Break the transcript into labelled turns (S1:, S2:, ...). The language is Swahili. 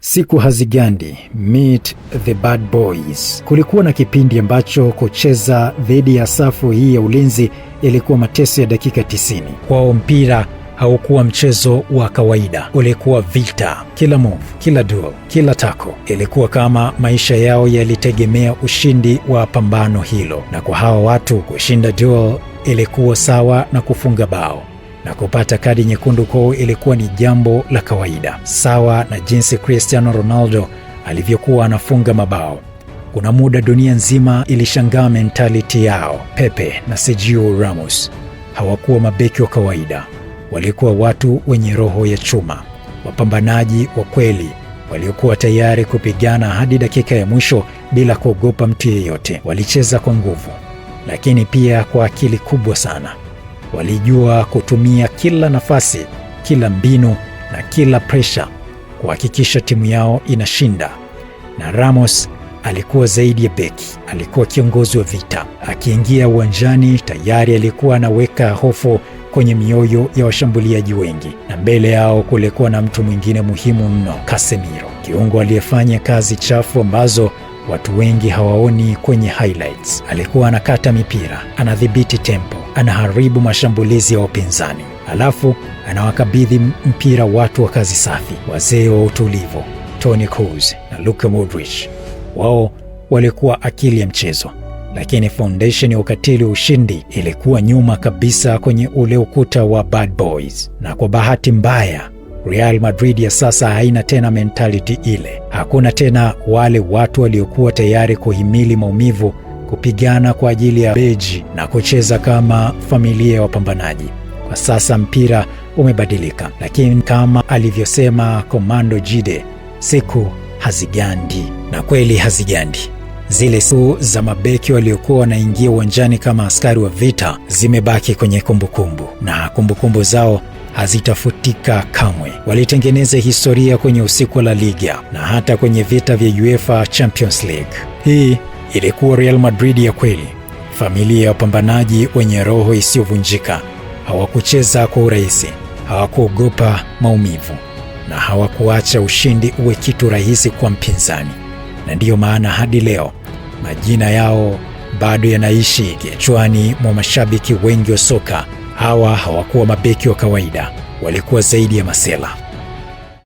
S1: Siku hazigandi, meet the bad boys. Kulikuwa na kipindi ambacho kucheza dhidi ya safu hii ya ulinzi ilikuwa mateso ya dakika 90. Kwao mpira haukuwa mchezo wa kawaida, ulikuwa vita. Kila move, kila duel, kila tako ilikuwa kama maisha yao yalitegemea ushindi wa pambano hilo. Na kwa hawa watu, kushinda duel ilikuwa sawa na kufunga bao, na kupata kadi nyekundu kwao ilikuwa ni jambo la kawaida, sawa na jinsi Cristiano Ronaldo alivyokuwa anafunga mabao. Kuna muda dunia nzima ilishangaa mentality yao. Pepe na Sergio Ramos hawakuwa mabeki wa kawaida, walikuwa watu wenye roho ya chuma, wapambanaji wa kweli waliokuwa tayari kupigana hadi dakika ya mwisho bila kuogopa mtu yeyote. Walicheza kwa nguvu, lakini pia kwa akili kubwa sana. Walijua kutumia kila nafasi, kila mbinu na kila pressure kuhakikisha timu yao inashinda. Na Ramos alikuwa zaidi ya beki, alikuwa kiongozi wa vita. Akiingia uwanjani tayari alikuwa anaweka hofu kwenye mioyo ya washambuliaji wengi. Na mbele yao kulikuwa na mtu mwingine muhimu mno, Casemiro, kiungo aliyefanya kazi chafu ambazo watu wengi hawaoni kwenye highlights. Alikuwa anakata mipira, anadhibiti tempo, anaharibu mashambulizi ya wapinzani, alafu anawakabidhi mpira watu wa kazi safi, wazee wa utulivu, Toni Kroos na Luka Modric. Wao walikuwa akili ya mchezo, lakini foundation ya ukatili wa ushindi ilikuwa nyuma kabisa kwenye ule ukuta wa bad boys. Na kwa bahati mbaya, Real Madrid ya sasa haina tena mentality ile. Hakuna tena wale watu waliokuwa tayari kuhimili maumivu, kupigana kwa ajili ya beji na kucheza kama familia ya wapambanaji. Kwa sasa mpira umebadilika, lakini kama alivyosema Komando Jide, siku hazigandi. Na kweli hazigandi. Zile siku za mabeki waliokuwa wanaingia uwanjani kama askari wa vita zimebaki kwenye kumbukumbu, na kumbukumbu zao hazitafutika kamwe. Walitengeneza historia kwenye usiku wa La Liga na hata kwenye vita vya UEFA Champions League. Hii ilikuwa Real Madrid ya kweli, familia ya wapambanaji wenye roho isiyovunjika. Hawakucheza kwa urahisi, hawakuogopa maumivu, na hawakuacha ushindi uwe kitu rahisi kwa mpinzani. Na ndiyo maana hadi leo majina yao bado yanaishi kichwani mwa mashabiki wengi wa soka. Hawa hawakuwa mabeki wa kawaida, walikuwa zaidi ya masela.